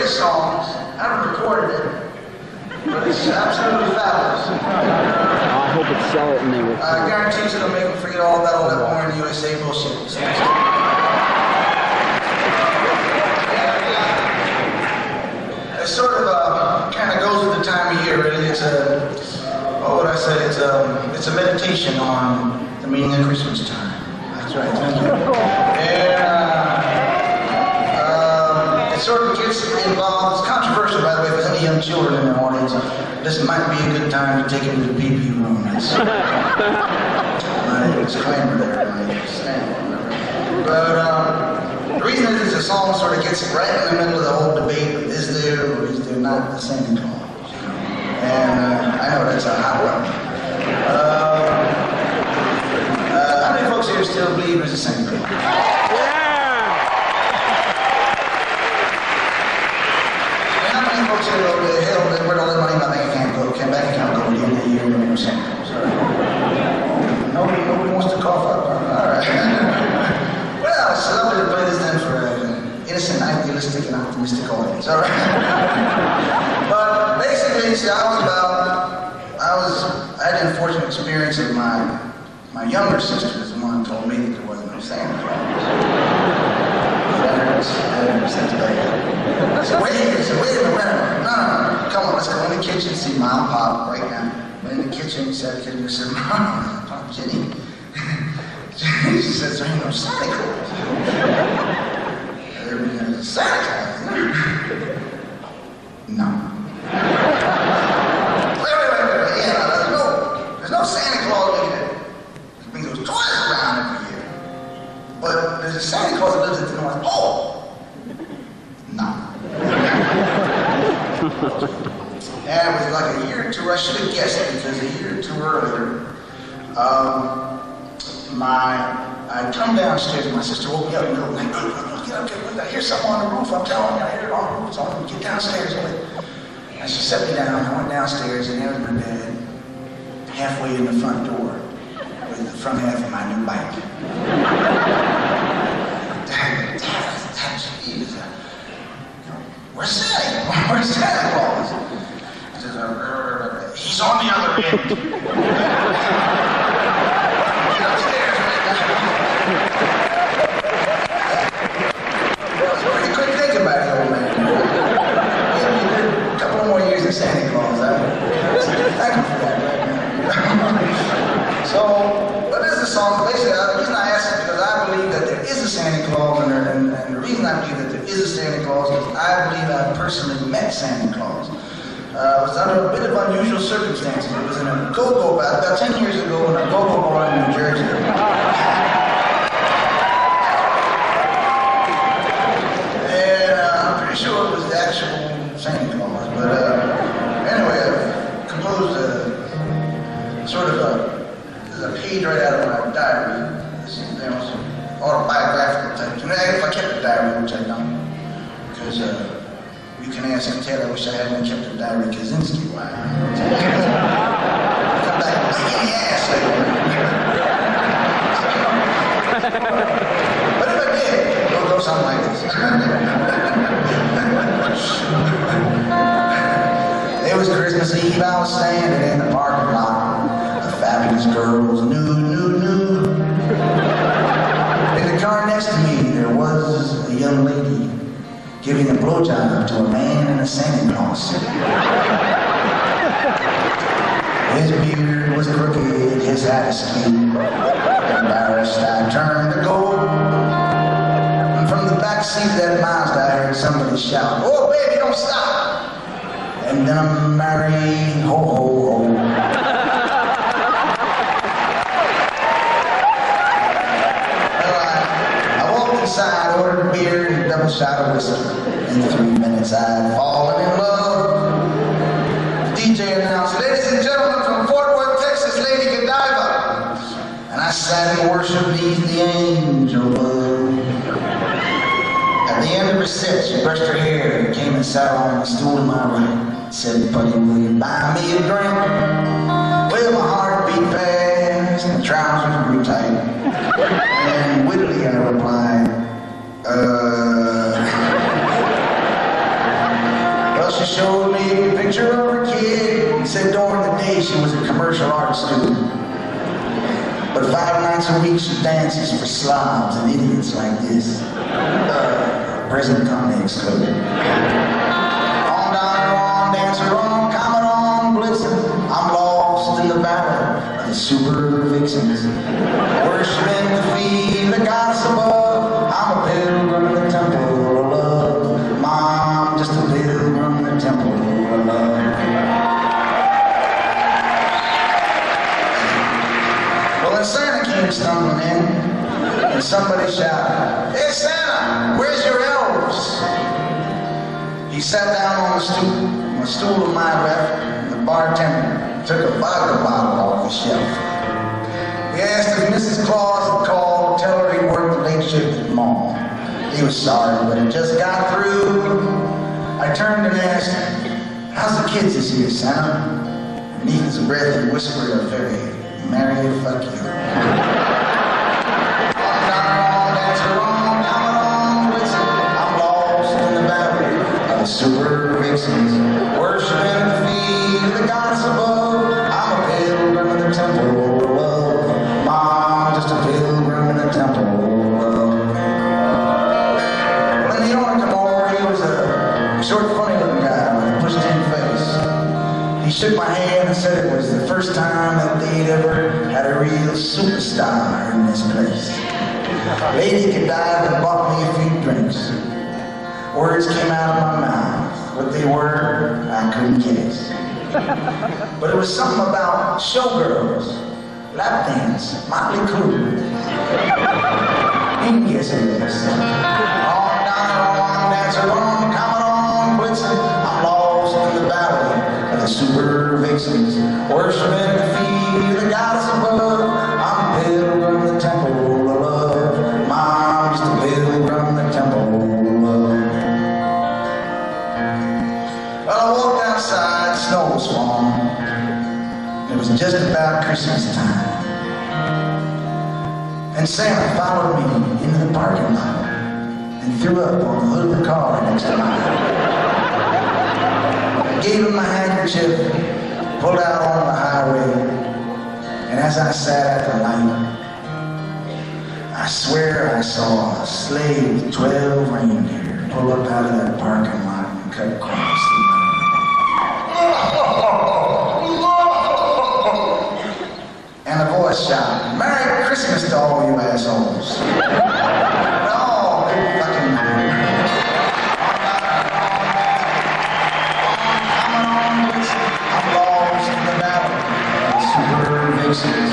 great songs. I haven't recorded it, but it's absolutely fabulous. I hope it's sell it and they will. I guarantee you it'll make me forget all about all that Born in the USA bullshit. It sort of kind of goes with the time of year. Really, it's a what would I say? It's a meditation on the meaning of Christmas time. That's right. Thank you. And it sort of gets involved. It's controversial, by the way. If there's any young children in the audience, this might be a good time to take it to the pee-pee room. That's my disclaimer there. But the reason is the song sort of gets right in the middle of the whole debate of is there or is there not a Santa Claus? And I know that's a hot one. How many folks here still believe there's a Santa Claus? Yeah! And how many folks here go, hell, where'd all that money in my bank account go? Bank account go at the end of the year when there's Santa Claus? Nobody wants to cough up. All right. Well, it's lovely to play this then for an innocent, idealistic, and optimistic audience. All right. But basically, see, I had the unfortunate experience of my younger sister was the one who told me that there wasn't no Santa Claus. That's bad. I said, wait a minute, no, come on, let's go in the kitchen and see Mom and Pop right now. Went in the kitchen, sat in the kitchen and said, Mom, Jenny. She said, there ain't no Santa Claus. There's a Santa Claus. No. Wait. Yeah, there's no Santa Claus that brings those toys around every year. But there's a Santa Claus that lives at the North Pole. No. And it was like a year or two, I should have guessed it because a year or two earlier, I come downstairs and my sister woke me up and go, get up, I hear something on the roof. I'm telling you, I hear it on the roof. So I'm going to get downstairs. And she set me down. I went downstairs and there was my dad, halfway in the front door, with the front half of my new bike. Dad, geez. Where's Santa? Where's Santa Claus? He says, he's on the other end. Santa Claus. Thank you for that. So, what is the song? Basically, the reason I asked it because I believe that there is a Santa Claus, and the reason I believe that there is a Santa Claus is I believe I personally met Santa Claus. It was under a bit of unusual circumstances. It was in a go-go bar, about 10 years ago, in a go-go bar in New Jersey. And I'm pretty sure it was the actual Santa Claus, but anyway, I've composed sort of a page right out of my diary. It's autobiographical type. And if I kept a diary, which I don't, because you can ask and tell, I wish I hadn't kept a diary Kaczynski. Why? Come back and say, give me ass later. But if I did, it'll go something like this. It was Christmas Eve, I was standing in the parking lot. The fabulous girl was nude. In the car next to me, there was a young lady giving a blowjob to a man in a Santa Claus suit. His beard was crooked, his hat askew. Embarrassed, I turned to go. And from the back seat of that Mazda, I heard somebody shout, "Oh, baby, don't stop!" And then I'm married, ho, ho, ho. Well, I walked inside, ordered a beer and a double shot of whiskey. In 3 minutes, I'd fallen in love. The DJ announced, "Ladies and gentlemen, from Fort Worth, Texas, Lady Godiva." And I sat and worshiped the angel above. At the end of her set, she brushed her hair and came and sat on the stool to my right. Said, "Buddy, will you buy me a drink?" Well, my heart beat fast, and the trousers grew tight. And wittily I replied, student. But 5 nights a week she dances for slobs and idiots like this. Prison company excluded. On down the wrong, dancer on, coming on, blitzing. I'm lost in the valley of the super vixens. Worshiping the feet, the goddess above. I'm a pilgrim in the temple of love. Mom, just a pilgrim in the temple of love. Well, then Santa came stumbling in, and somebody shouted, "Hey Santa, where's your elves?" He sat down on the stool to my left, and the bartender took a vodka bottle off the shelf. He asked if Mrs. Claus had called to tell her he worked the late shift at the mall. He was sorry, but it just got through. I turned and asked, "How's the kids this year, Santa?" Beneath his breath, he whispered a very merry fuck you. Super vixens, worshiping the feet of the goddess above. I'm a pilgrim in the temple of love. Mom, just a pilgrim in the temple of love. When the owner came over, he was a short, funny-looking guy with a pushed-in face. He shook my hand and said it was the first time that they'd ever had a real superstar in this place. Lady could dive and bought me a few drinks. Words came out of my mouth. What they were, I couldn't guess. But it was something about showgirls, lap dance, Motley Crue. You can guess it is. On down, on, dancer on, coming on, blitzing. I'm lost in the valley of the super vixens, worshiping the feet of the goddess above. I'm a pilgrim in the temple of love. Mom, just a pilgrim in the temple of love. Well, I walked outside, the snow was falling. It was just about Christmas time. And Santa followed me into the parking lot and threw up on the hood of the car next to mine. I gave him my handkerchief, pulled out on the highway, and as I sat at the light, I swear I saw a sleigh with 12 reindeer pull up out of that parking lot and cut across the road. And a voice shouted, "Merry Christmas to all you assholes." No, fucking I'm lost in the valley of the super vixens.